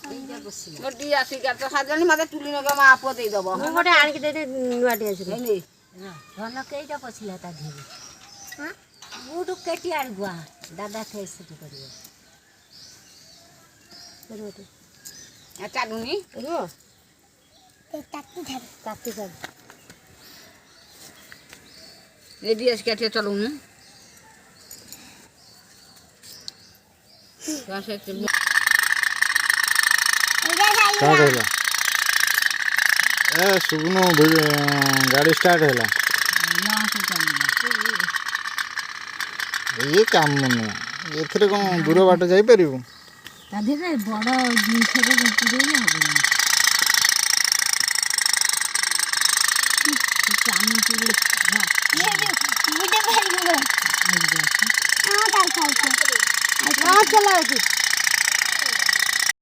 গোটি আসি তো সাজনি মাঝে তুলি নগে মা আপো দেই দেব ମୁଁ ଗୋଟେ ଆଣିକି ଦେଇଦେ ନୂଆ ଟେ ଆସିବ ଭଲ କେଇଟା ପଛିଲା ତା ଧିରେ ବୁଟୁ କେଟି ଆଣିଗୁଆ ଦାଦା ଥେ ସେଠି କରିବ ଚାଲୁନି ତାତି ଯାଉ রেডি আজকে আটে চলুন स्टार्ट होला ए सुगनो गाड़ी स्टार्ट होला ये काम मन एथरे कोन दूर बाट जाई परिबो ताधे बड़ जिनिस रे पुरेले हबो चामी पुरे ये बुटे भाई गो हां चला